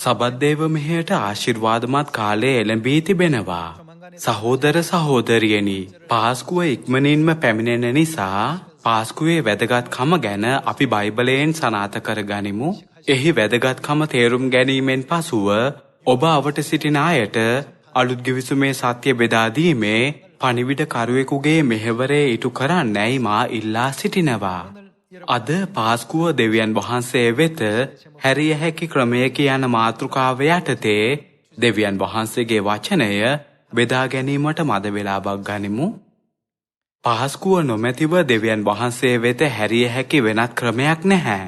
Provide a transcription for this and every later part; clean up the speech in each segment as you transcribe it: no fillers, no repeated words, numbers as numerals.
සබද්දේව මෙහෙයට ආශිර්වාදමත් කාලය එළඹී තිබෙනවා. සහෝදර සහෝදරියනි, පාස්කුව ඉක්මනින්ම පැමිණෙන නිසා පාස්කුවේ වැදගත්කම ගැන අපි බයිබලයෙන් සනාථ කරගනිමු. එහි වැදගත්කම තේරුම් ගැනීමෙන් පසුව ඔබ අවට සිටින අයට අලුත් ගිවිසුමේ සත්‍ය බෙදා දීමේ පණිවිඩ කරුවෙකුගේ මෙහෙවරේ ඉටු කරන්නයි මා ඉල්ලා සිටිනවා. අද පාස්කුව දෙවියන් වහන්සේ වෙත හැරිය හැකි ක්‍රමයක යන මාතෘකාව යටතේ දෙවියන් වහන්සේගේ වචනය බෙදා ගැනීමට මද වේලාවක් ගනිමු. පාස්කුව නොමැතිව දෙවියන් වහන්සේ වෙත හැරිය හැකි වෙනත් ක්‍රමයක් නැහැ.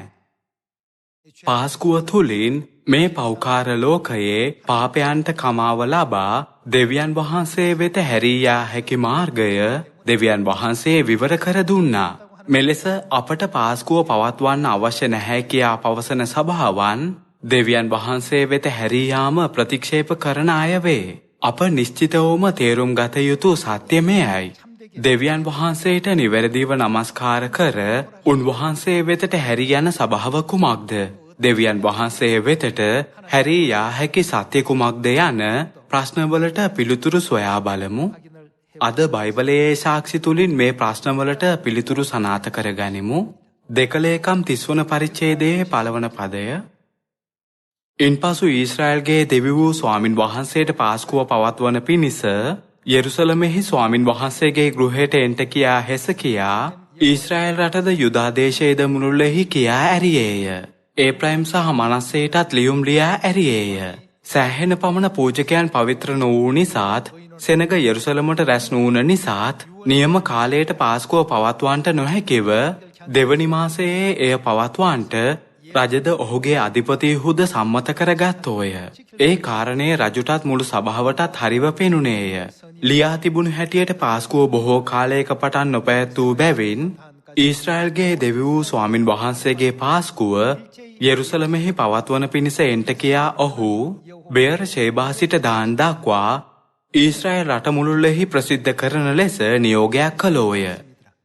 පාස්කුව තුලින් මේ පෞකාර ලෝකයේ පාපයන්ට කමාව ලබා දෙවියන් වහන්සේ වෙත හැරී යා හැකි මාර්ගය දෙවියන් වහන්සේ විවර කර දුන්නා. මෙලෙස අපට පාස්කුව පවත්වන්න අවශ්‍ය නැහැ කියා පවසන සභාවන් දෙවියන් වහන්සේ වෙත හැරී යාම ප්‍රතික්ෂේප කරන අය වේ. අප නිශ්චිතවම තේරුම් ගත යුතු සත්‍ය මෙයයි. දෙවියන් වහන්සේට නිවැරදිව නමස්කාර කර උන්වහන්සේ වෙතට හැරී යන සභාව කුමක්ද? දෙවියන් වහන්සේ වෙතට හැරී යා හැකි සත්‍ය කුමක්ද යන ප්‍රශ්නවලට පිළිතුරු සොයා බලමු. අද බයිබලයේ සාක්ෂි තුලින් මේ ප්‍රශ්නවලට පිළිතුරු සනාථ කරගනිමු. 2 ලේකම් 30 වන පරිච්ඡේදයේ 1 වන පදය. ඉන්පසු ඊශ්‍රායල්ගේ දෙවි වූ ස්වාමින් වහන්සේට පාස්කුව පවත්වන පිණිස යෙරුසලමෙහි ස්වාමින් වහන්සේගේ ගෘහයට එන්ට කියා හෙසකියා ඊශ්‍රායල් රටද යුදා දේශයේද මුළුල්ලෙහි කියා ඇරියේය. ඒප්‍රායිම් සහ මනස්සේටත් ලියුම් ලියා ඇරියේය. සෑහෙන පමණ පූජකයන් පවිත්‍ර නොවූ නිසාත් සෙනග යෙරුසලමට රැස් නොවුන නිසාත් නියම කාලයට පාස්කුව පවත්වන්නට නොහැකිව දෙවනි මාසයේ එය පවත්වන්නට රජද ඔහුගේ අධිපතිහුද සම්මත කරගත්තෝය. ඒ කාරණය රජුටත් මුළු සභාවටත් හරිව පෙනුනේය. ලියා තිබුණු හැටියට පාස්කුව බොහෝ කාලයක පටන් නොපැවැත්වූ බැවින් ඊශ්‍රායල්ගේ දෙවි වූ ස්වාමින් වහන්සේගේ පාස්කුව යෙරුසලමෙහි පවත්වන පිණිස එන්ට කියා ඔහු බෙයර් ෂේබා සිට දාන් දක්වා ඊශ්‍රායල් රට මුළුල්ලෙහි ප්‍රසිද්ධ කරන ලෙස නියෝගයක් කළෝය.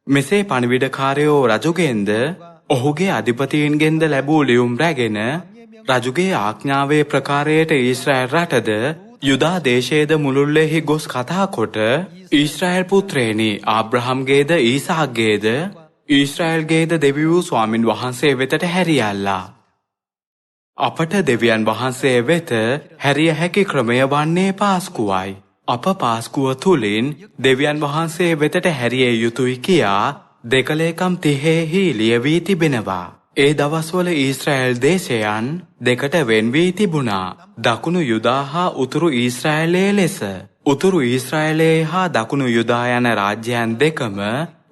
මෙසේ පණිවිඩකාරයෝ රජුගෙන්ද ඔහුගේ අධිපතීන්ගෙන්ද ලැබූ ලියුම් රැගෙන රජුගේ ආඥාවේ ප්‍රකාරයට ඊශ්‍රායල් රටද යුදා දේශයේද මුළුල්ලෙහි ගොස් කතා කොට ඊශ්‍රායල් පුත්‍රයනි ආබ්‍රහම්ගේද ඊසාක්ගේද ඊශ්‍රායල්ගේද දෙවි වූ ස්වාමින් වහන්සේ වෙතට හැරියල්ලා. අපට දෙවියන් වහන්සේ වෙත හැරිය හැකි ක්‍රමය වන්නේ පාස්කුවයි. අප පාස්කුව තුලින් දෙවියන් වහන්සේ වෙතට හැරිය යුතුයි කියා 2 ලේකම් 30 ලියවී තිබෙනවා. ඒ දවස්වල ඊශ්‍රායල් දේශයන් දෙකට වෙන් වී තිබුණා. දකුණු යුදා හා උතුරු ඊශ්‍රායලයේ ලෙස. උතුරු ඊශ්‍රායලයේ හා දකුණු යුදා යන රාජ්‍යයන් දෙකම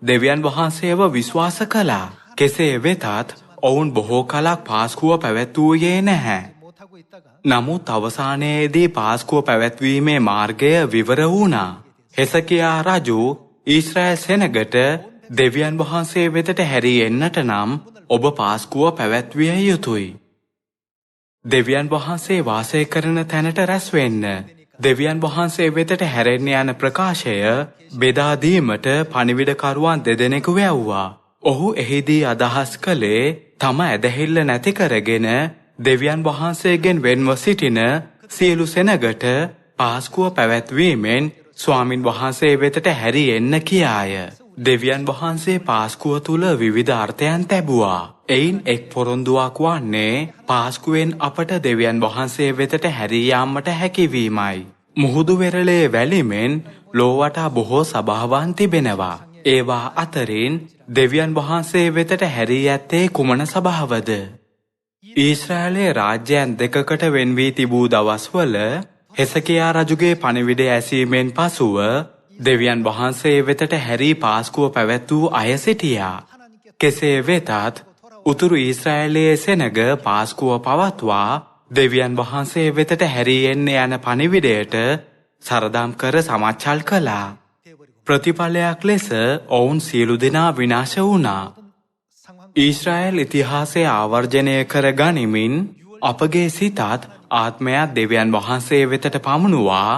දෙවියන් වහන්සේව විශ්වාස කළා. කෙසේ වෙතත් ඔවුන් බොහෝ කලක් පාස්කුව පැවැත්වුවේ නැහැ. නමුත් අවසානයේදී පාස්කුව පැවැත්වීමේ මාර්ගය විවර වුණා. හෙසකියා රජු ඊශ්‍රායල් සෙනගට දෙවියන් වහන්සේ වෙතට හැරී එන්නට නම් ඔබ පාස්කුව පැවැත්විය යුතුයි. දෙවියන් වහන්සේ වාසය කරන තැනට රැස් වෙන්න. දෙවියන් වහන්සේ වෙතට හැරෙන්න යන ප්‍රකාශය බෙදා දීමට පණිවිඩකරුවන් 2 දෙනෙකු වැව්වා. ඔහු එහිදී අදහස් කළේ තම ඇදහිල්ල නැති කරගෙන දෙවියන් වහන්සේගෙන් වෙන්ව සිටින සියලු සෙනගට පාස්කුව පැවැත්වීමෙන් ස්වාමින් වහන්සේ වෙතට හැරී එන්න කියාය. දෙවියන් වහන්සේ පාස්කුව තුල විවිධ අර්ථයන් තැබුවා. එයින් එක් පොරොන්දුවක් වන්නේ පාස්කුවෙන් අපට දෙවියන් වහන්සේ වෙතට හැරී යාමට හැකිවීමයි. මුහුදු වෙරළේ වැලිමෙන් ලෝවටා බොහෝ සභාවන් තිබෙනවා. ඒවා අතරින් දෙවියන් වහන්සේ වෙතට හැරී ඇත්තේ කුමන සභාවද? ඊශ්‍රායලයේ රාජ්‍යයන් දෙකකට වෙන් වී තිබූ දවස්වල හෙසකියා රජුගේ පණිවිඩය ඇසීමෙන් පසුව දෙවියන් වහන්සේ වෙතට හැරී පාස්කුව පැවැත්වූ අය සිටියා. කෙසේ වෙතත් උතුරු ඊශ්‍රායලයේ සෙනග පාස්කුව පවත්වා දෙවියන් වහන්සේ වෙතට හැරී එන්න යන පණිවිඩයට සරදම් කර සමච්චල් කළා. ප්‍රතිඵලයක් ලෙස ඔවුන් සියලු දෙනා විනාශ වුණා. ඊශ්‍රායල් ඉතිහාසය ආවර්ජනය කර ගනිමින් අපගේ සිතත් ආත්මයත් දෙවියන් වහන්සේ වෙතට පමුණුවා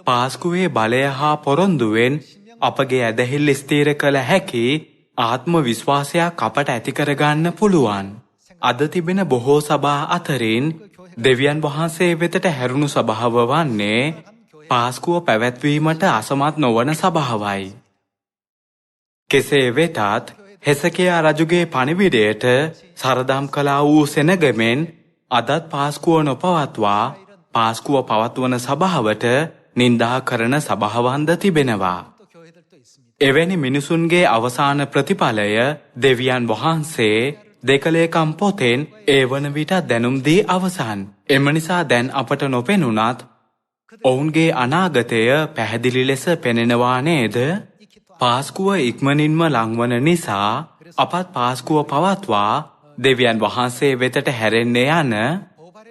පාස්කුවේ බලය හා පොරොන්දුවෙන් අපගේ ඇදහිල්ල ස්ථීර කළ හැකි ආත්ම විශ්වාසයක් අපට ඇති කරගන්න පුළුවන්. අද තිබෙන බොහෝ සභා අතරින් දෙවියන් වහන්සේ වෙතට හැරුණු සභාව වන්නේ පාස්කුව පැවැත්වීමට අසමත් නොවන සභාවයි. කෙසේ වෙතත් හෙසකියා රජුගේ පණිවිඩයට සරදම් කළා වූ සෙනගමෙන් අදත් පාස්කුව නොපවත්වා පාස්කුව පවත්වන සභාවට නින්දා කරන සභාවන්ද තිබෙනවා. එවැනි මිනිසුන්ගේ අවසාන ප්‍රතිඵලය දෙවියන් වහන්සේ දෙකලේකම් පොතෙන් ඒ වන විට දැනුම් දී අවසන්. එම නිසා දැන් අපට නොපෙනුනත් ඔවුන්ගේ අනාගතය පැහැදිලි ලෙස පෙනෙනවා නේද? පාස්කුව ඉක්මනින්ම ලංවන නිසා අපත් පාස්කුව පවත්වා දෙවියන් වහන්සේ වෙතට හැරෙන්න යන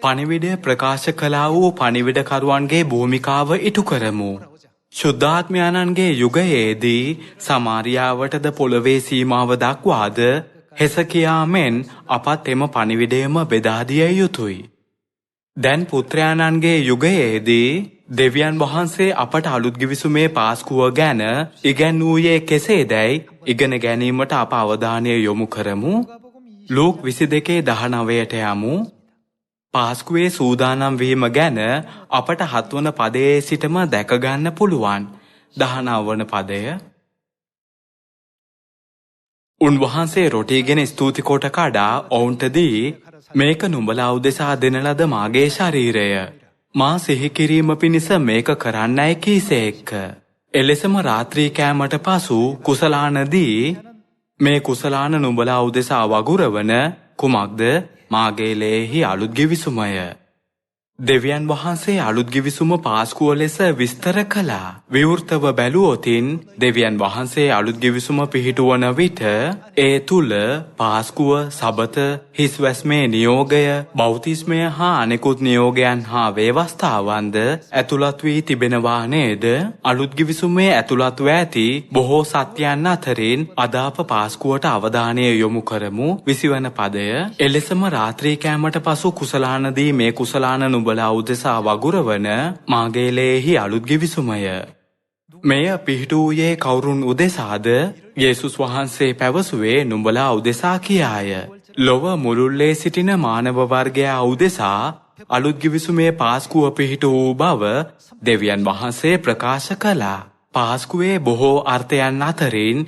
පණිවිඩය ප්‍රකාශ කළා වූ පණිවිඩකරුවන්ගේ භූමිකාව ඉටු කරමු. ශුද්ධාත්මයන්ගේ යුගයේදී සමාරියාවටද පොළවේ සීමාව දක්වාද හෙසකියා මෙන් අපත් එම පණිවිඩයම බෙදා දිය යුතුය. දැන් පුත්‍රයාණන්ගේ යුගයේදී දෙවියන් වහන්සේ අපට අලුත් ගිවිසුමේ පාස්කුව ගැන ඉගැන්වූයේ කෙසේදැයි ඉගෙන ගැනීමට අප අවධානය යොමු කරමු. ලූක් 22:19ට යමු. පාස්කුවේ සූදානම් වීම ගැන අපට 7 වන පදයේ සිටම දැක ගන්න පුළුවන්. 19 වන පදය. උන්වහන්සේ රොටිගෙන ස්තුති කොට කඩා ඔවුන්ට දී මේක නුඹලා උදෙසා දෙන ලද මාගේ ශරීරය. මා සිහි කිරීම පිණිස මේක කරන්නයි කීසේක. එලෙසම රාත්‍රී කෑමට පසු කුසලානදී මේ කුසලාන නුඹලා උදෙසා වගුරවන කුමක්ද? මාගේ ලේහි අලුත් ගිවිසුමය. දෙවියන් වහන්සේ අලුත් ගිවිසුම පාස්කුව ලෙස විස්තර කළා. විවෘතව බැලුවොතින් දෙවියන් වහන්සේ අලුත් ගිවිසුම පිහිටුවන විට ඒ තුල පාස්කුව, සබත, හිස්වැස්මේ නියෝගය, බෞතිස්මය හා අනෙකුත් නියෝගයන් හා වේවස්ථාවන්ද ඇතුළත් වී තිබෙනවා නේද? අලුත් ගිවිසුමේ ඇතුළත්ව ඇති බොහෝ සත්‍යයන් අතරින් අද අප පාස්කුවට අවධානය යොමු කරමු. 20 වන පදය. එලෙසම රාත්‍රී කෑමට පසු කුසලානදී මේ කුසලාන නුඹලා උදෙසා වගුරවන මාගේ ලේහි අලුත් ගිවිසුමය. මෙය පිහිටුවේ කවුරුන් උදෙසාද? යේසුස් වහන්සේ පැවසුවේ නුඹලා උදෙසා කියාය. ලොව මුළුල්ලේ සිටින මානව වර්ගයා උදෙසා අලුත් ගිවිසුමේ පාස්කුව පිහිටු වූ බව දෙවියන් වහන්සේ ප්‍රකාශ කළා. පාස්කුවේ බොහෝ අර්ථයන් අතරින්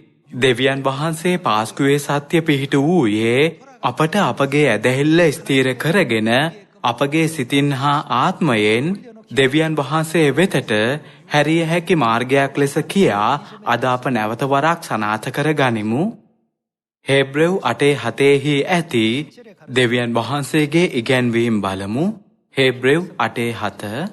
දෙවියන් වහන්සේ පාස්කුවේ සත්‍ය පිහිටු වූයේ අපට අපගේ ඇදහිල්ල ස්ථීර කරගෙන අපගේ සිතින් හා ආත්මයෙන් දෙවියන් වහන්සේ වෙතට හැරිය හැකි මාර්ගයක් ලෙස කියා අද අප නැවත වරක් සනාථ කර ගනිමු. හේබ්‍රෙව් 8:7 ඇති දෙවියන් වහන්සේගේ ඉගැන්වීම් බලමු. හේබ්‍රෙව් 8:7.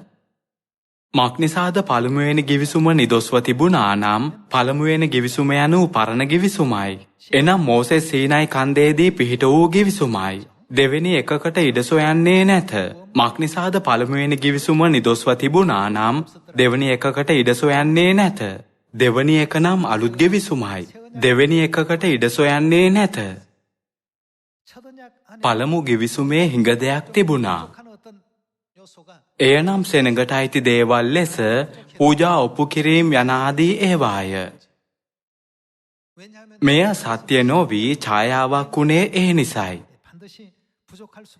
මක්නිසාද පළමුවෙනි ගිවිසුම නිදොස්ව තිබුණා නම් පළමුවෙනි ගිවිසුම යනු පරණ ගිවිසුමයි. එනම් මෝසෙස් සීනයි කන්දේදී පිහිට වූ ගිවිසුමයි. දෙවෙනි එකකට ඉඩ සොයන්නේ නැත. මක්නිසාද පළමුවෙනි ගිවිසුම නිදොස්ව තිබුණා නම් දෙවෙනි එකකට ඉඩ සොයන්නේ නැත. දෙවෙනි එක නම් අලුත් ගිවිසුමයි. දෙවෙනි එකකට ඉඩ සොයන්නේ නැත. පළමු ගිවිසුමේ හිඟ දෙයක් තිබුණා. එය නම් සෙනඟට අයිති දේවල් ලෙස පූජා ඔප්පු කිරීම යනාදී ඒවාය. මෙය සත්‍ය නොවී ඡායාවක් වුණේ ඒ නිසයි.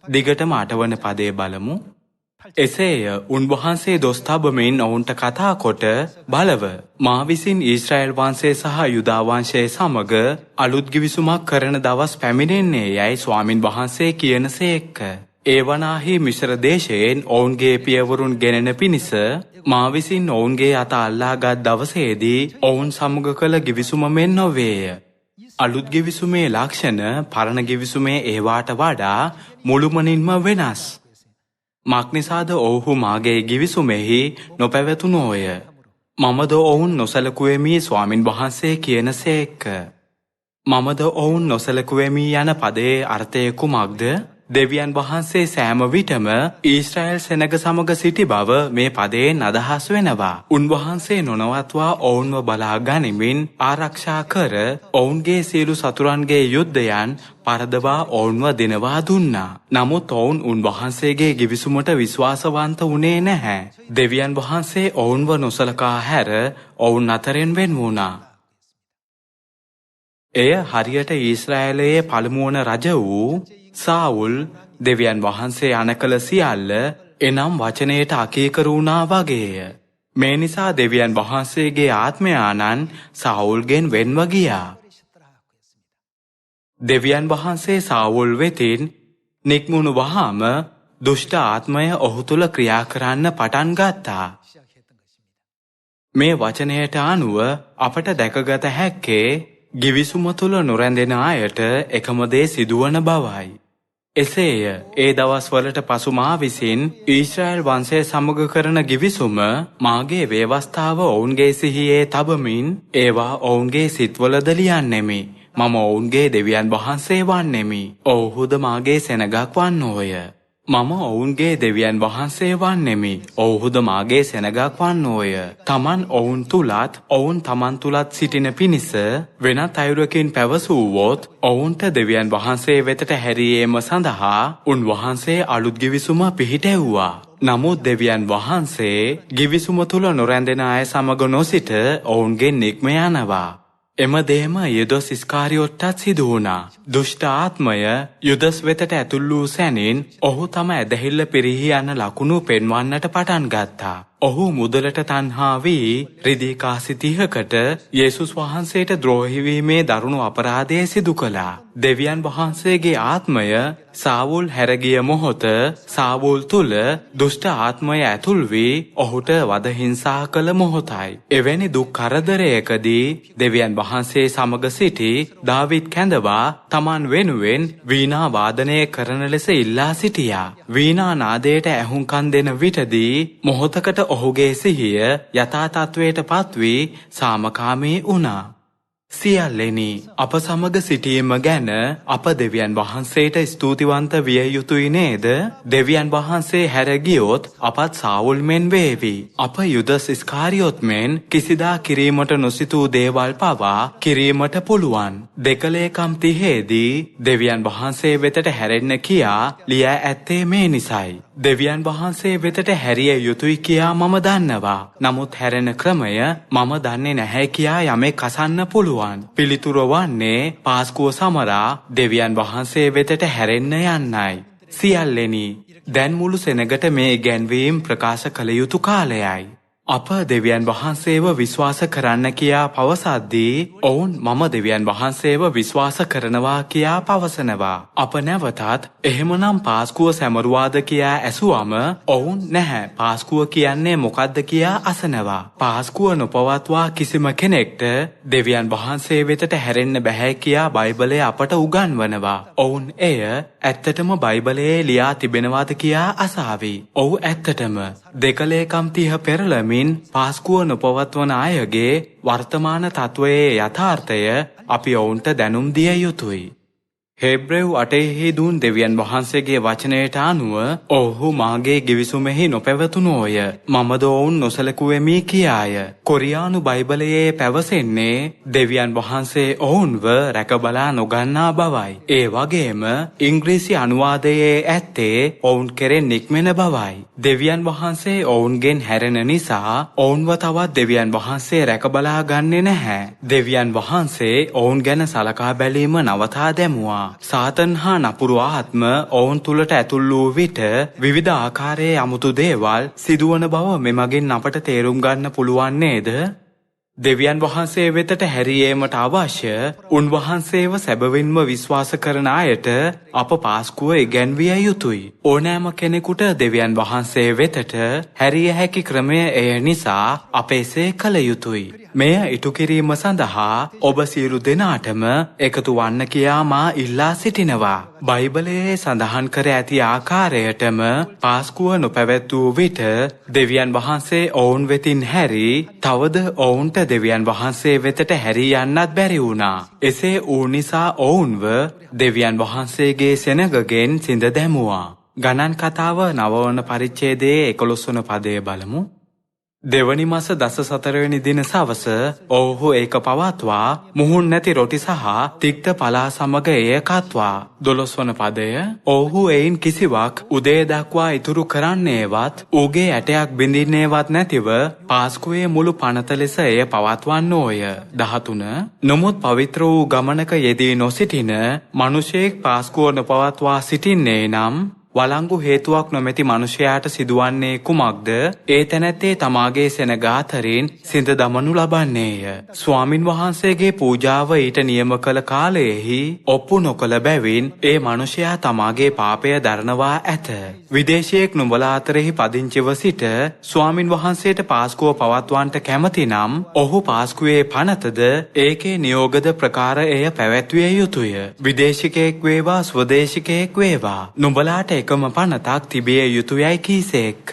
දිගටම 8 වන පදේ බලමු. එසේය උන්වහන්සේ දොස් තබමින් ඔවුන්ට කතා කොට බලව මා විසින් ඊශ්‍රායල් වංශය සහ යුදා වංශය සමග අලුත් ගිවිසුමක් කරන දවස් පැමිණෙන්නේ යයි ස්වාමින් වහන්සේ කියනසේක. ඒ වනාහි මිශ්‍ර දේශයෙන් ඔවුන්ගේ පියවරුන් ගෙනෙන පිණිස මා විසින් ඔවුන්ගේ අත අල්ලාගත් දවසේදී ඔවුන් සමග කළ ගිවිසුම මෙන් නොවේය. අලුත් ගිවිසුමේ ලක්ෂණ පරණ ගිවිසුමේ ඒවාට වඩා මුළුමනින්ම වෙනස්. මක්නිසාද ඔවුහු මාගේ ගිවිසුමෙහි නොපැවතුනෝය. මමද ඔවුන් නොසලකුවෙමි ස්වාමින් වහන්සේ කියනසේක. මමද ඔවුන් නොසලකුවෙමි යන පදයේ අර්ථය කුමක්ද? දෙවියන් වහන්සේ සෑම විටම ඊශ්‍රායල් සෙනග සමග සිටි බව මේ පදයෙන් අදහස් වෙනවා. උන්වහන්සේ නොනවත්වා ඔවුන්ව බලා ගනිමින් ආරක්ෂා කර ඔවුන්ගේ සියලු සතුරන්ගේ යුද්ධයන් පරදවා ඔවුන්ව දිනවා දුන්නා. නමුත් ඔවුන් උන්වහන්සේගේ ගිවිසුමට විශ්වාසවන්ත වුණේ නැහැ. දෙවියන් වහන්සේ ඔවුන්ව නොසලකා හැර ඔවුන් අතරින් වෙන් වුණා. එය හරියට ඊශ්‍රායලයේ පළමු වන රජ වූ සාවුල් දෙවියන් වහන්සේ අනකල සියල්ල එනම් වචනයට අකීකරු වුණා වගේය. මේ නිසා දෙවියන් වහන්සේගේ ආත්මය ආනන් සාවුල්ගෙන් වෙන්ව ගියා. දෙවියන් වහන්සේ සාවුල් වෙතින් නික්මුණු වහාම දුෂ්ට ආත්මය ඔහු තුළ ක්‍රියා කරන්න පටන් ගත්තා. මේ වචනයට අනුව අපට දැකගත හැක්කේ ගිවිසුම තුළ නොරැඳෙන අයට එකම දේ සිදුවන බවයි. එසේය ඒ දවස්වලට පසු මා විසින් ඊශ්‍රායල් වංශය සමග කරන ගිවිසුම මාගේ ව්‍යවස්ථාව ඔවුන්ගේ සිහියේ තබමින් ඒවා ඔවුන්ගේ සිත්වලද ලියන්නෙමි. මම ඔවුන්ගේ දෙවියන් වහන්සේ වන්නෙමි. ඔවුහුද මාගේ සෙනගක් වන්නෝය. මම ඔවුන්ගේ දෙවියන් වහන්සේ වන්නෙමි. ඔවුහුද මාගේ සෙනගක් වන්නෝය. තමන් ඔවුන් තුලත් ඔවුන් තමන් තුලත් සිටින පිණිස වෙනත් අයුරකින් පැවසුවොත් ඔවුන්ට දෙවියන් වහන්සේ වෙතට හැරීම සඳහා උන්වහන්සේ අලුත් ගිවිසුම පිහිටැව්වා. නමුත් දෙවියන් වහන්සේ ගිවිසුම තුල නොරැඳෙන අය සමග නොසිට ඔවුන්ගෙන් නික්ම යනවා. එම දේම යුදස් ඉස්කාරියොට්ටත් සිදු වුණා. දුෂ්ට ආත්මය යුදස් වෙතට ඇතුල් වූ සැනින් ඔහු තම ඇදහිල්ල පිරිහි යන ලකුණු පෙන්වන්නට පටන් ගත්තා. ඔහු මුදලට තණ්හා වී රිදී කාසි 30කට යේසුස් වහන්සේට ද්‍රෝහි වීමේ දරුණු අපරාධය සිදු කළා. දෙවියන් වහන්සේගේ ආත්මය සාවුල් හැරගිය මොහොත සාවුල් තුල දුෂ්ට ආත්මය ඇතුල් වී ඔහුට වද හිංසා කළ මොහොතයි. එවැනි දුක් කරදරයකදී දෙවියන් වහන්සේ සමග සිටි දාවිද් කැඳවා තමන් වෙනුවෙන් වීණා වාදනය කරන ලෙස ඉල්ලා සිටියා. වීණා නාදයට ඇහුම්කන් දෙන විටදී මොහොතකට ඔහුගේ සිහිය යථා තත්වයට පත්වී සාමකාමී වුණා. සියල්ලෙනි අප සමග සිටීම ගැන අප දෙවියන් වහන්සේට ස්තුතිවන්ත විය යුතුයි නේද? දෙවියන් වහන්සේ හැර ගියොත් අපත් සාවුල් මෙන් වේවි. අප යුදස් ඉස්කාරියොත් මෙන් කිසිදා කිරීමට නොසිතූ දේවල් පවා කිරීමට පුළුවන්. දෙකලේකම් 30දී දෙවියන් වහන්සේ වෙතට හැරෙන්න කියා ලියා ඇත්තේ මේ නිසයි. දෙවියන් වහන්සේ වෙතට හැරිය යුතුයි කියා මම දන්නවා. නමුත් හැරෙන ක්‍රමය මම දන්නේ නැහැ කියා යමෙක් අසන්න පුළුවන්. පිළිතුර වන්නේ පාස්කුව සමරා දෙවියන් වහන්සේ වෙතට හැරෙන්න යන්නයි. සියල්ලෙනි දැන් මුළු සෙනගට මේ ඉගැන්වීම් ප්‍රකාශ කළ යුතු කාලයයි. අප දෙවියන් වහන්සේව විශ්වාස කරන්න කියා පවසද්දී ඔවුන් මම දෙවියන් වහන්සේව විශ්වාස කරනවා කියා පවසනවා. අප නැවතත් එහෙමනම් පාස්කුව සැමරුවාද කියා ඇසුවම ඔවුන් නැහැ පාස්කුව කියන්නේ මොකද්ද කියා අසනවා. පාස්කුව නොපවත්වා කිසිම කෙනෙක්ට දෙවියන් වහන්සේ වෙතට හැරෙන්න බෑ කියා බයිබලය අපට උගන්වනවා. ඔවුන් එය ඇත්තටම බයිබලයේ ලියා තිබෙනවාද කියා අසාවි. ඔව් ඇත්තටම දෙකලේකම් 30 පෙරළමින් පාස්කුව නොපවත්වන අයගේ වර්තමාන තත්වයේ යථාර්ථය අපි ඔවුන්ට දැනුම් දිය යුතුයි. හෙබ්‍රෙව් 8 දුන් දෙවියන් වහන්සේගේ වචනයට අනුව ඔහු මාගේ ගිවිසුමෙහි නොපැවතුනෝය. මමද ඔවුන් නොසලකුවෙමි කියාය. කොරියානු බයිබලයේ පැවසෙන්නේ දෙවියන් වහන්සේ ඔවුන්ව රැකබලා නොගන්නා බවයි. ඒ වගේම ඉංග්‍රීසි අනුවාදයේ ඇත්තේ ඔවුන් කෙරෙන් නික්මෙන බවයි. දෙවියන් වහන්සේ ඔවුන්ගෙන් හැරෙන නිසා ඔවුන්ව තවත් දෙවියන් වහන්සේ රැකබලා ගන්නේ නැහැ. දෙවියන් වහන්සේ ඔවුන් ගැන සලකා බැලීම නවතා දැමුවා. සාතන් හා නපුරු ආත්ම ඔවුන් තුලට ඇතුල් වූ විට විවිධ ආකාරයේ අමුතු දේවල් සිදුවන බව මෙමගින් අපට තේරුම් ගන්න පුළුවන් නේද? දෙවියන් වහන්සේ වෙතට හැරීමට අවශ්‍ය උන්වහන්සේව සැබවින්ම විශ්වාස කරන අයට අප පාස්කුව ඉගැන්විය යුතුයි. ඕනෑම කෙනෙකුට දෙවියන් වහන්සේ වෙතට හැරිය හැකි ක්‍රමය එය නිසා අප එසේ කළ යුතුයි. මෙය ඉටු කිරීම සඳහා ඔබ සියලු දෙනාටම එකතු වන්න කියා මා ඉල්ලා සිටිනවා. බයිබලයේ සඳහන් කර ඇති ආකාරයටම පාස්කුව නොපැවැත්වූ විට දෙවියන් වහන්සේ ඔවුන් වෙතින් හැරී තවද ඔවුන්ට දෙවියන් වහන්සේ වෙතට හැරී යන්නත් බැරි වුණා. එසේ වූ නිසා ඔවුන්ව දෙවියන් වහන්සේගේ සෙනගගෙන් සිඳ දැමුවා. ගණන් කතාව 9 වන පරිච්ඡේදයේ 11 වන පදය බලමු. දෙවනි මාස දස 4වෙනි දින සවස ඔවුහු ඒක පවත්වා මුහුන් නැති රොටි සහ තික්ත පලා සමග එය කත්වා 12 වන පදය ඔවුහු එයින් කිසිවක් උදේ දක්වා ඉතුරු කරන්නේවත් ඌගේ ඇටයක් බිඳින්නේවත් නැතිව පාස්කුවේ මුළු පනත ලෙස එය පවත්වන්නෝය 13 නමුත් පවිත්‍ර වූ ගමනක යෙදී නොසිටින මිනිසෙක් පාස්කුව නොපවත්වා සිටින්නේ නම් වළංගු හේතුවක් නොමැති මිනිසයාට සිදුවන්නේ කුමක්ද? ඒ තැනැත්තේ තමාගේ සෙනග අතරින් සිඳ දමනු ලබන්නේය. ස්වාමින් වහන්සේගේ පූජාව ඊට නියම කළ කාලයෙහි ඔප්පු නොකළ බැවින් ඒ මිනිසයා තමාගේ පාපය දරනවා ඇත. විදේශියෙක් නුඹලා අතරෙහි පදිංචිව සිට ස්වාමින් වහන්සේට පාස්කුව පවත්වන්නට කැමති නම් ඔහු පාස්කුවේ පනතද ඒකේ නියෝගද ප්‍රකාර එය පැවැත්විය යුතුය. විදේශිකයෙක් වේවා ස්වදේශිකයෙක් වේවා නුඹලාට එකම පනතක් තිබිය යුතුයයි කීසේක.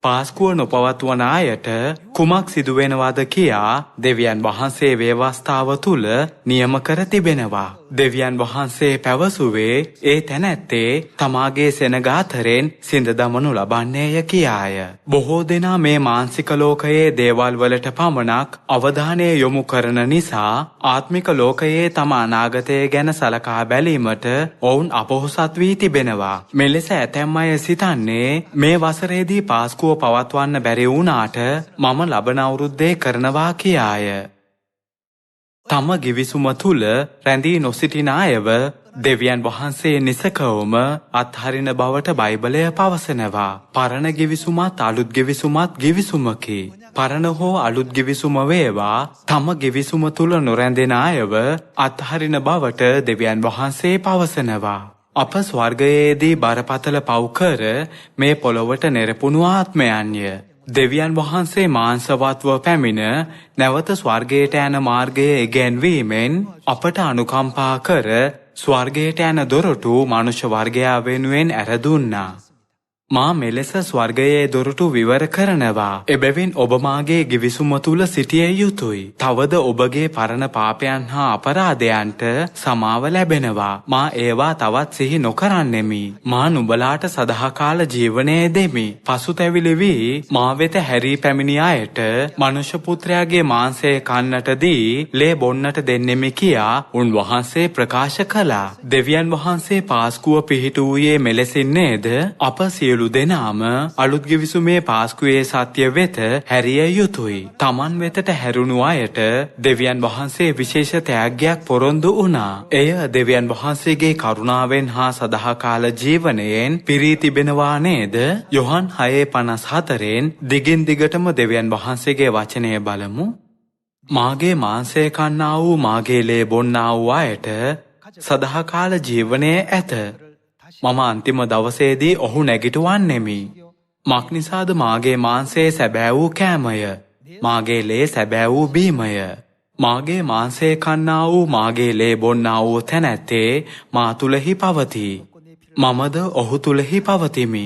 පාස්කුව නොපවත්වන අයට කුමක් සිදුවෙනවද කියා දෙවියන් වහන්සේ ව්‍යවස්ථාව තුල නියම කර තිබෙනවා. දෙවියන් වහන්සේ පැවසුවේ ඒ තැනැත්තේ තමාගේ සෙනග අතරින් සිඳ දමනු ලබන්නේය කියාය. බොහෝ දෙනා මේ මානසික ලෝකයේ දේවල් වලට පමණක් අවධානය යොමු කරන නිසා ආත්මික ලෝකයේ තම අනාගතය ගැන සලකා බැලීමට ඔවුන් අපොහොසත් වී තිබෙනවා. මෙලෙස ඇතැම් අය සිතන්නේ මේ වසරේදී පාස්කුව පවත්වන්න බැරි වුණාට මම ලබන අවුරුද්දේ කරනවා කියාය. තම ගිවිසුම තුල රැඳී නොසිටින අයව දෙවියන් වහන්සේ නිසකවම අත්හරින බවට බයිබලය පවසනවා. පරණ ගිවිසුමත් අලුත් ගිවිසුමත් ගිවිසුමකි. පරණ හෝ අලුත් ගිවිසුම වේවා තම ගිවිසුම තුල නොරැඳෙන අයව අත්හරින බවට දෙවියන් වහන්සේ පවසනවා. අප ස්වර්ගයේදී බරපතල පව් කර මේ පොළොවට නෙරපුණු ආත්මයන්ය. දෙවියන් වහන්සේ මාංශවත්ව පැමිණ නැවත ස්වර්ගයට යන මාර්ගය ඉගැන්වීමෙන් අපට අනුකම්පා කර ස්වර්ගයට යන දොරටු මනුෂ්‍ය වර්ගයා වෙනුවෙන් ඇරදුන්නා. මා මෙලෙස ස්වර්ගයේ දොරටු විවර කරනවා. එබැවින් ඔබ මාගේ ගිවිසුම තුල සිටිය යුතුයි. තවද ඔබගේ පරණ පාපයන් හා අපරාධයන්ට සමාව ලැබෙනවා. මා ඒවා තවත් සිහි නොකරන්නෙමි. මා නුඹලාට සදාකාල ජීවනය දෙමි. පසුතැවිලි වී මා වෙත හැරී පැමිණි අයට මනුෂ්‍ය පුත්‍රයාගේ මාංශය කන්නට දී ලේ බොන්නට දෙන්නෙමි කියා උන්වහන්සේ ප්‍රකාශ කළා. දෙවියන් වහන්සේ පාස්කුව පිහිටුවේ මෙලෙසින් නේද? අප සියලු දෙනාම අලුත් ගිවිසුමේ පාස්කුවේ සත්‍ය වෙත හැරිය යුතුයි. Taman වෙතට හැරුණු අයට දෙවියන් වහන්සේ විශේෂ ත්‍යාගයක් පොරොන්දු වුණා. එය දෙවියන් වහන්සේගේ කරුණාවෙන් හා සදාකාල ජීවනයෙන් පිරී තිබෙනවා නේද? යොහන් 6:54න් දිගින් දිගටම දෙවියන් වහන්සේගේ වචනය බලමු. මාගේ මාංශය කන්නා වූ මාගේ ලේ බොන්නා වූ අයට සදාකාල ජීවනය ඇත. මම අන්තිම දවසේදී ඔහු නැගිටවන්නෙමි. මක් නිසාද මාගේ මාංශයේ සැබෑ වූ කෑමය. මාගේ ලේ සැබෑ වූ බීමය. මාගේ මාංශය කන්නා වූ මාගේ ලේ බොන්නා වූ තැනැත්තේ මා තුලෙහි පවතී. මමද ඔහු තුලෙහි පවතිමි.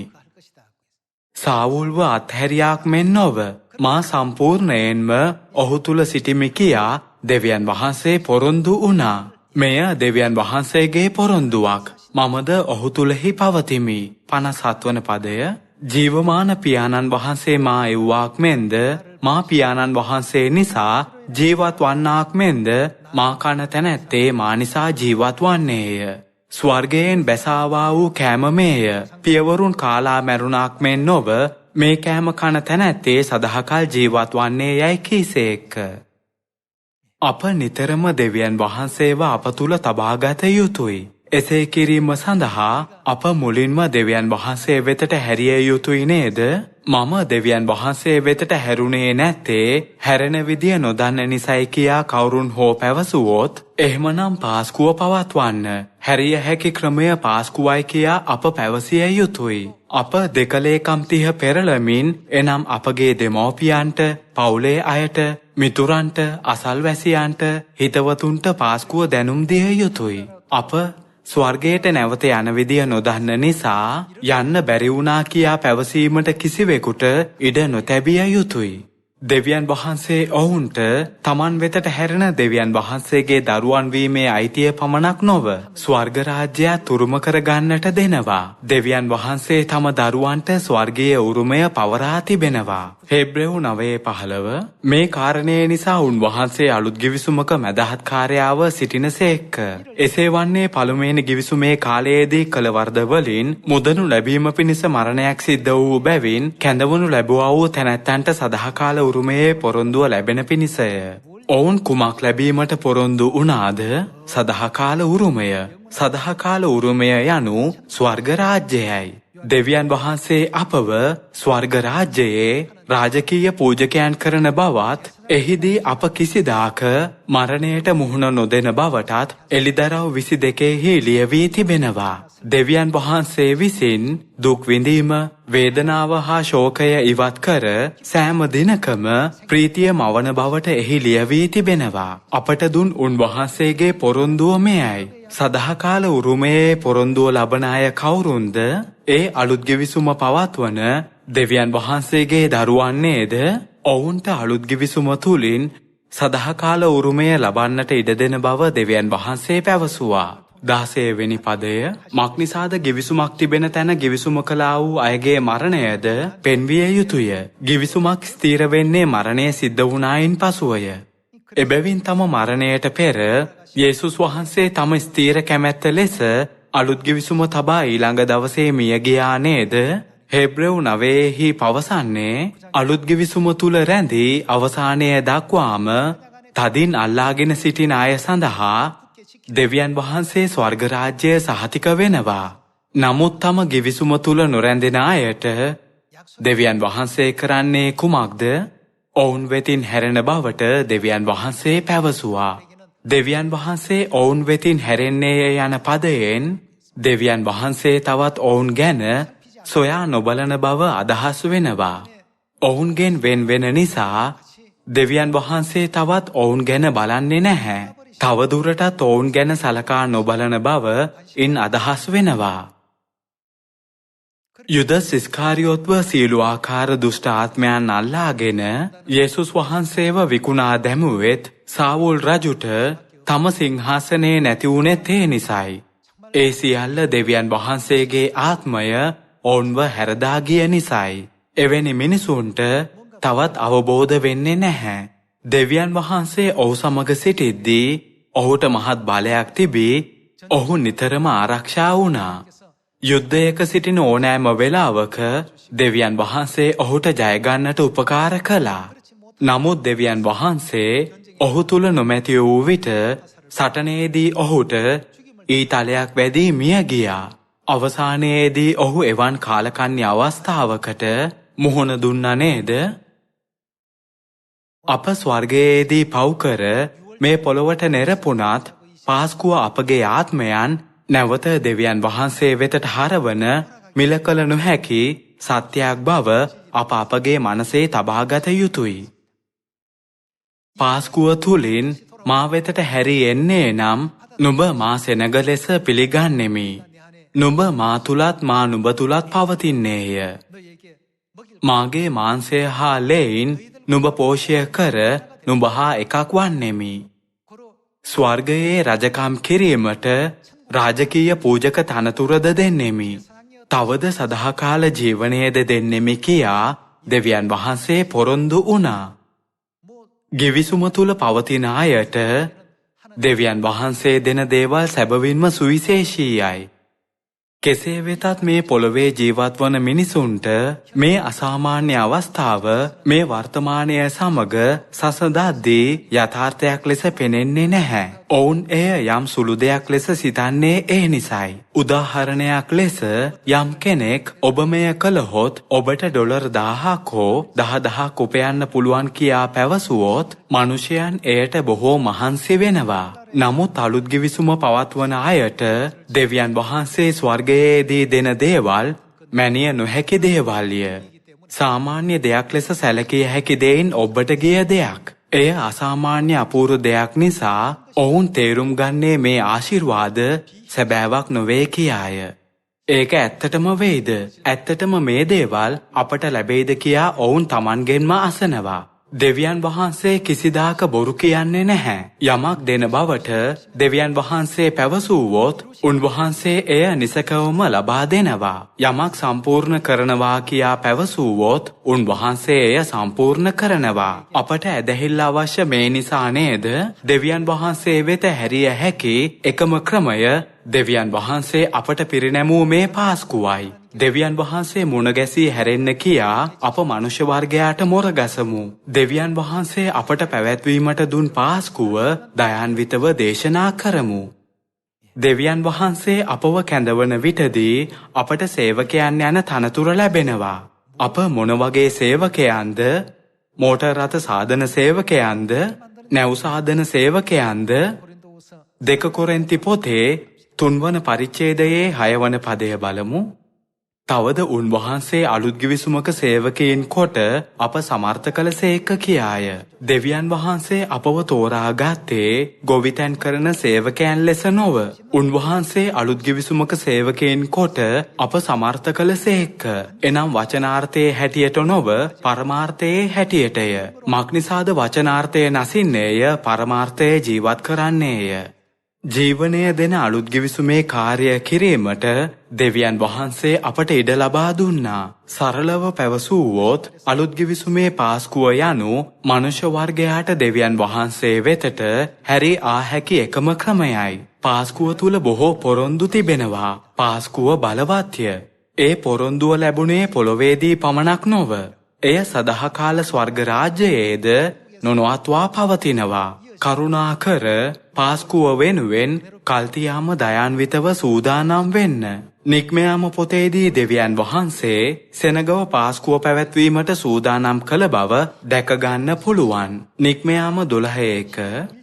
සාවුල්ව අත්හැරියාක් මෙන් නොව මා සම්පූර්ණයෙන්ම ඔහු තුල සිටිමි කියා දෙවියන් වහන්සේ පොරොන්දු වුණා. මෙය දෙවියන් වහන්සේගේ පොරොන්දුවක්. මමද ඔහු තුලෙහි පවතිමි. 57 වන පදය ජීවමාන පියාණන් වහන්සේ මා එව්වාක් මෙන්ද මා පියාණන් වහන්සේ නිසා ජීවත් වන්නාක් මෙන්ද මා කන තැනැත්තේ මා නිසා ජීවත් වන්නේය. ස්වර්ගයෙන් බැසාවා වූ කෑම මේය. පියවරුන් කාලා මැරුණාක් මෙන් නොව මේ කෑම කන තැනැත්තේ සදාකල් ජීවත් වන්නේ යයි කීසේක. අප නිතරම දෙවියන් වහන්සේව අප තුල තබාගත යුතුයි. එසේ කිරීම සඳහා අප මුලින්ම දෙවියන් වහන්සේ වෙතට හැරිය යුතුයි නේද? මම දෙවියන් වහන්සේ වෙතට හැරුණේ නැත්තේ හැරෙන විදිය නොදන්න නිසයි කියා කවුරුන් හෝ පැවසුවොත් එහෙමනම් පාස්කුව පවත්වන්න හැරිය හැකි ක්‍රමය පාස්කුවයි කියා අප පැවසිය යුතුයි. අප දෙකලේකම් 30 පෙරළමින් එනම් අපගේ දෙමව්පියන්ට, පවුලේ අයට, මිතුරන්ට, අසල්වැසියන්ට, හිතවතුන්ට පාස්කුව දැනුම් දිය යුතුයි. අප ස්වර්ගයට නැවත යන විදිය නොදන්න නිසා යන්න බැරි වුණා කියා පැවසීමට කිසිවෙකුට ඉඩ නොතැබිය යුතුයි. දෙවියන් වහන්සේ ඔවුන්ට Taman වෙතට හැරෙන දෙවියන් වහන්සේගේ දරුවන් වීමේ අයිතිය පමණක් නොව ස්වර්ග රාජ්‍යය තුරුම කර ගන්නට දෙනවා. දෙවියන් වහන්සේ තම දරුවන්ට ස්වර්ගීය උරුමය පවරා තිබෙනවා. හෙබ්‍රෙව් 9:15 මේ කාරණය නිසා උන්වහන්සේ අලුත් ගිවිසුමක මැදහත්කාරයාව සිටිනසේක්ක. එසේ වන්නේ පළමුවෙනි ගිවිසුමේ කාලයේදී කළ වරදවලින් මුදනු ලැබීම පිණිස මරණයක් සිද්ධ වූ බැවින් කැඳවනු ලැබුවා වූ තැනැත්තන්ට සදාකාල උරුමයේ පොරොන්දුව ලැබෙන පිණිසය. ඔවුන් කුමක් ලැබීමට පොරොන්දු වුණාද? සදාකාල උරුමය. සදාකාල උරුමය යනු ස්වර්ග රාජ්‍යයයි. දෙවියන් වහන්සේ අපව ස්වර්ග රාජ්‍යයේ රාජකීය පූජකයන් කරන බවත් එහිදී අප කිසිදාක මරණයට මුහුණ නොදෙන බවටත් එළිදරව් 22 ලියවී තිබෙනවා. දෙවියන් වහන්සේ විසින් දුක් විඳීම, වේදනාව හා ශෝකය ඉවත් කර සෑම දිනකම ප්‍රීතිය මවන බවට එහි ලියවී තිබෙනවා. අපට දුන් උන්වහන්සේගේ පොරොන්දුව මෙයයි. සදාකාල උරුමයේ පොරොන්දුව ලබන අය කවුරුන්ද? ඒ අලුත් ගිවිසුම පවත්වන දෙවියන් වහන්සේගේ දරුවන් නේද? ඔවුන්ට අලුත් ගිවිසුම තුලින් සදාකාල උරුමය ලබන්නට ඉඩ දෙන බව දෙවියන් වහන්සේ පැවසුවා. 16 වෙනි පදය මක්නිසාද ගිවිසුමක් තිබෙන තැන ගිවිසුම කළා වූ අයගේ මරණයද පෙන්විය යුතුය. ගිවිසුමක් ස්ථීර වෙන්නේ මරණය සිද්ධ වුණායින් පසුවය. එබැවින් තම මරණයට පෙර යේසුස් වහන්සේ තම ස්ථීර කැමැත්ත ලෙස අලුත් ගිවිසුම තබා ඊළඟ දවසේ මිය ගියා නේද? හෙබ්‍රෙව් 9:හි පවසන්නේ අලුත් ගිවිසුම තුල රැඳී අවසානය දක්වාම තදින් අල්ලාගෙන සිටින අය සඳහා දෙවියන් වහන්සේ ස්වර්ග රාජ්‍යය සහතික වෙනවා. නමුත් තම ගිවිසුම තුල නොරැඳෙන අයට දෙවියන් වහන්සේ කරන්නේ කුමක්ද? ඔවුන් වෙතින් හැරෙන බවට දෙවියන් වහන්සේ පැවසුවා. දෙවියන් වහන්සේ ඔවුන් වෙතින් හැරෙන්නේ යන පදයෙන් දෙවියන් වහන්සේ තවත් ඔවුන් ගැන සොයා නොබලන බව අදහස් වෙනවා. ඔවුන්ගෙන් වෙන් වෙන නිසා දෙවියන් වහන්සේ තවත් ඔවුන් ගැන බලන්නේ නැහැ. තවදුරටත් ඔවුන් ගැන සලකා නොබලන බව ඉන් අදහස් වෙනවා. යුදස් ඉස්කාරියොත්ව සියලු ආකාර දුෂ්ට ආත්මයන් අල්ලාගෙන යේසුස් වහන්සේව විකුණා දැමුවෙත් සාවුල් රජුට තම සිංහාසනයේ නැති වුණේ ඒ නිසයි. ඒ සියල්ල දෙවියන් වහන්සේගේ ආත්මය ඔවුන්ව හැරදා ගිය නිසයි. එවැනි මිනිසුන්ට තවත් අවබෝධ වෙන්නේ නැහැ. දෙවියන් වහන්සේ ඔහු සමග සිටිද්දී ඔහුට මහත් බලයක් තිබී ඔහු නිතරම ආරක්ෂා වුණා. යුද්ධයක සිටින ඕනෑම වෙලාවක දෙවියන් වහන්සේ ඔහුට ජය ගන්නට උපකාර කළා. නමුත් දෙවියන් වහන්සේ ඔහු තුල නොමැති වූ විට සටනේදී ඔහුට ඊතලයක් වැදී මිය ගියා. අවසානයේදී ඔහු එවන් කාලකන්ණි අවස්ථාවකට මුහුණ දුන්නා නේද? අප ස්වර්ගයේදී පව් කර මේ පොළොවට නෙරපුණත් පාස්කුව අපගේ ආත්මයන් නැවත දෙවියන් වහන්සේ වෙතට හරවන මිල කළ නොහැකි සත්‍යයක් බව අප අපගේ මනසේ තබාගත යුතුයි. පාස්කුව තුලින් මා වෙතට හැරී එන්නේ නම් නුඹ මා සෙනග ලෙස පිළිගන්නෙමි. නුඹ මා තුලත් මා නුඹ තුලත් පවතින්නේය. මාගේ මාංශය හා ලේයින් නුඹ පෝෂය කර නුඹ හා එකක් වන්නෙමි. ස්වර්ගයේ රජකම් කිරීමට රාජකීය පූජක තනතුරද දෙන්නෙමි. තවද සදාකාල ජීවනයේද දෙන්නෙමි කියා දෙවියන් වහන්සේ පොරොන්දු වුණා. ගිවිසුම තුල පවතින අයට දෙවියන් වහන්සේ දෙන දේවල් සැබවින්ම සුවිශේෂීයයි. කෙසේ වෙතත් මේ පොළොවේ ජීවත් වන මිනිසුන්ට මේ අසාමාන්‍ය අවස්ථාව මේ වර්තමානය සමග සසඳද්දී යථාර්ථයක් ලෙස පෙනෙන්නේ නැහැ. ඔවුන් එය යම් සුළු දෙයක් ලෙස සිතන්නේ ඒ නිසයි. උදාහරණයක් ලෙස යම් කෙනෙක් ඔබ මෙය කළහොත් ඔබට ඩොලර් 1000ක් හෝ 10,000ක් උපයන්න පුළුවන් කියා පැවසුවොත් මිනිසයන් එයට බොහෝ මහන්සි වෙනවා. නමුත් අලුත් ගිවිසුම පවත්වන අයට දෙවියන් වහන්සේ ස්වර්ගයේදී දෙන දේවල් මැනිය නොහැකි දේවල්ය. සාමාන්‍ය දෙයක් ලෙස සැලකිය හැකි දෙයින් ඔබට ගිය දෙයක්. එය අසාමාන්‍ය අපූර්ව දෙයක් නිසා ඔවුන් තේරුම් ගන්නේ මේ ආශිර්වාද සැබෑවක් නොවේ කියාය. ඒක ඇත්තටම වෙයිද? ඇත්තටම මේ දේවල් අපට ලැබෙයිද කියා ඔවුන් Tamanගෙන්ම අසනවා. දෙවියන් වහන්සේ කිසිදාක බොරු කියන්නේ නැහැ. යමක් දෙන බවට දෙවියන් වහන්සේ පැවසුවොත් උන්වහන්සේ එය නිසකවම ලබා දෙනවා. යමක් සම්පූර්ණ කරනවා කියා පැවසුවොත් උන්වහන්සේ එය සම්පූර්ණ කරනවා. අපට ඇදහිල්ල අවශ්‍ය මේ නිසා නේද දෙවියන් වහන්සේ වෙත හැරිය හැකි එකම ක්‍රමය දෙවියන් වහන්සේ අපට පිරිනැමූ මේ පාස්කුවයි. දෙවියන් වහන්සේ මුණ ගැසී හැරෙන්න කියා අප මනුෂ්‍ය වර්ගයාට මොරගසමු. දෙවියන් වහන්සේ අපට පැවැත්වීමට දුන් පාස්කුව දයාන්විතව දේශනා කරමු. දෙවියන් වහන්සේ අපව කැඳවන විටදී අපට සේවකයන් යන තනතුර ලැබෙනවා. අප මොන වගේ සේවකයන්ද? මෝටර් රථ සාධන සේවකයන්ද? නැව් සාධන සේවකයන්ද? 2 කොරින්ති පොතේ 3 වන පරිච්ඡේදයේ 6 වන පදය බලමු. තවද උන්වහන්සේ අලුත් ගිවිසුමක සේවකයින් කොට අප සමර්ථ කළසේක කියාය. දෙවියන් වහන්සේ අපව තෝරාගත්තේ ගොවිතැන් කරන සේවකයන් ලෙස නොව. උන්වහන්සේ අලුත් ගිවිසුමක සේවකයින් කොට අප සමර්ථ කළසේක. එනම් වචනාර්ථයේ හැටියට නොව පරමාර්ථයේ හැටියටය. මක්නිසාද වචනාර්ථය නසින්නේය පරමාර්ථය ජීවත් කරන්නේය. ජීවනය දෙන අලුත් ගිවිසුමේ කාර්ය කිරීමට දෙවියන් වහන්සේ අපට ඉඩ ලබා දුන්නා. සරලව පැවසුවොත් අලුත් ගිවිසුමේ පාස්කුව යනු මනුෂ්‍ය වර්ගයාට දෙවියන් වහන්සේ වෙතට හැරී ආ හැකි එකම ක්‍රමයයි. පාස්කුව තුල බොහෝ පොරොන්දු තිබෙනවා. පාස්කුව බලවත්ය. ඒ පොරොන්දුව ලැබුණේ පොළොවේදී පමණක් නොව. එය සදාකාල ස්වර්ග රාජ්‍යයේද නොනවත්වා පවතිනවා. කරුණාකර පාස්කුව වෙනුවෙන් කල්තියාම දයාන්විතව සූදානම් වෙන්න. නික්මයාම පොතේදී දෙවියන් වහන්සේ සෙනගව පාස්කුව පැවැත්වීමට සූදානම් කළ බව දැක ගන්න පුළුවන්. නික්මයාම 12:1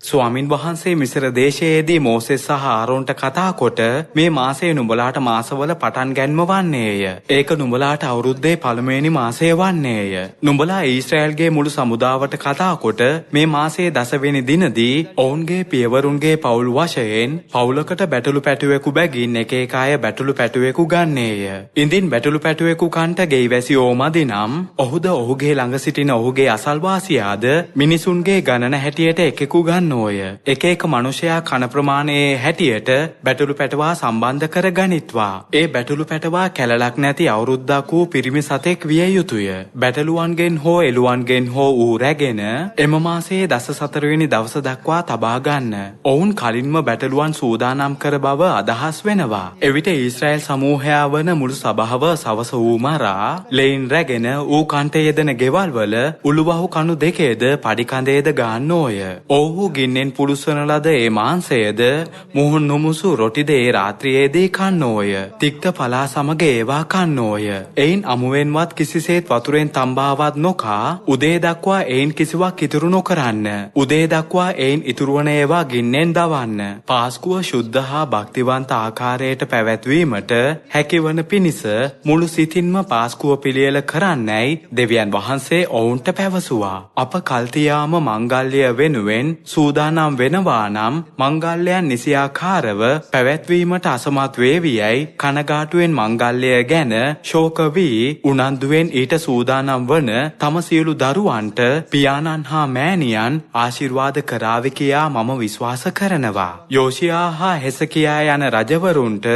ස්වාමින් වහන්සේ මිසර දේශයේදී මෝසෙස් සහ ආරෝන්ට කතා කොට මේ මාසය නුඹලාට මාසවල පටන් ගැන්ම වන්නේය. ඒක නුඹලාට අවුරුද්දේ පළමුවෙනි මාසය වන්නේය. නුඹලා ඊශ්‍රායල්ගේ මුළු සමුදාවට කතා කොට මේ මාසයේ 10 වෙනි දිනදී ඔවුන්ගේ පියවරුන්ගේ පවුල් වශයෙන් පවුලකට බැටළු පැටුවෙකු බැගින් එක එක අය බැටළු පැටුවෙකු ගන්නේය. ඉඳින් බැටළු පැටුවෙකු කන්ට ගෙයිවැසියෝ මදි නම් ඔහුද ඔහුගේ ළඟ සිටින ඔහුගේ අසල්වාසියාද මිනිසුන්ගේ ගණන හැටියට එකෙකු ගන්නෝය. එක එක මනුෂ්‍යයා කන ප්‍රමාණයේ හැටියට බැටළු පැටවා සම්බන්ධ කර ගනිත්වා. ඒ බැටළු පැටවා කැලලක් නැති අවුරුද්දක් වූ පිරිමි සතෙක් විය යුතුය. බැටළුවන්ගෙන් හෝ එළුවන්ගෙන් හෝ ඌ රැගෙන එම මාසයේ 14 වෙනි දවස දක්වා තබා ගන්න. ඔවුන් කලින්ම බැටළුවන් සූදානම් කර බව අදහස් වෙනවා. එවිට ඊශ්‍රායල් සමූහයා වන මුළු සභාව සවස වූ මරා ලෙයින් රැගෙන ඌ කන්ට යෙදෙන ගෙවල් වල උළුවහු කණු දෙකේද පඩි කඳේද ගන්නෝය. ඔව්හු ගින්නෙන් පුලුස්වන ලද ඒ මාංශයද මුහුන් නුමුසු රොටිද ඒ රාත්‍රියේදී කන්නෝය. තික්ත පලා සමග ඒවා කන්නෝය. එයින් අමුවෙන්වත් කිසිසේත් වතුරෙන් තම්බාවත් නොකා උදේ දක්වා එයින් කිසිවක් ඉතුරු නොකරන්න. උදේ දක්වා එයින් ඉතුරුවන ඒවා ගින්නෙන් දවන්න. පාස්කුව ශුද්ධ හා භක්තිවන්ත ආකාරයට පැවැත්වීමට හැකිවන පිණිස මුළු සිතින්ම පාස්කුව පිළියෙල කරන්නයි දෙවියන් වහන්සේ ඔවුන්ට පැවසුවා. අප කල්තියාම මංගල්‍ය වෙනුවෙන් සූදානම් වෙනවා නම් මංගල්‍යයන් නිසියාකාරව පැවැත්වීමට අසමත් වේවියයි කනගාටුවෙන් මංගල්‍ය ගැන ශෝක වී උනන්දුවෙන් ඊට සූදානම් වන තම සියලු දරුවන්ට පියාණන් හා මෑණියන් ආශිර්වාද කරાવી කියා මම විශ්වාස කරනවා. යෝෂියා හා හෙසකියා යන රජවරුන්ට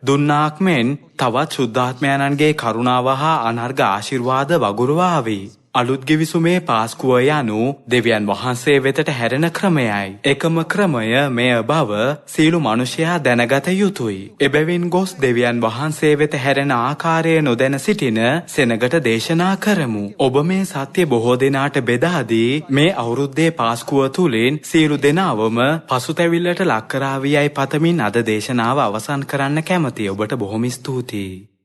දුන්නාක් මෙන් තවත් සුද්ධාත්මයන්ගේ කරුණාව හා අනර්ග ආශිර්වාද වගුරුවාවි. අලුත් ගිවිසුමේ පාස්කුව යනු දෙවියන් වහන්සේ වෙතට හැරෙන ක්‍රමයයි. එකම ක්‍රමය මෙය බව සියලු මනුෂ්‍යයා දැනගත යුතුයි. එබැවින් ගොස් දෙවියන් වහන්සේ වෙත හැරෙන ආකාරය නොදැන සිටින සෙනගට දේශනා කරමු. ඔබ මේ සත්‍ය බොහෝ දෙනාට බෙදා දී මේ අවුරුද්දේ පාස්කුව තුලින් සියලු දෙනාවම පසුතැවිල්ලට ලක් කරાવીයයි පතමින් අද දේශනාව අවසන් කරන්න කැමැති. ඔබට බොහොම ස්තුතියි.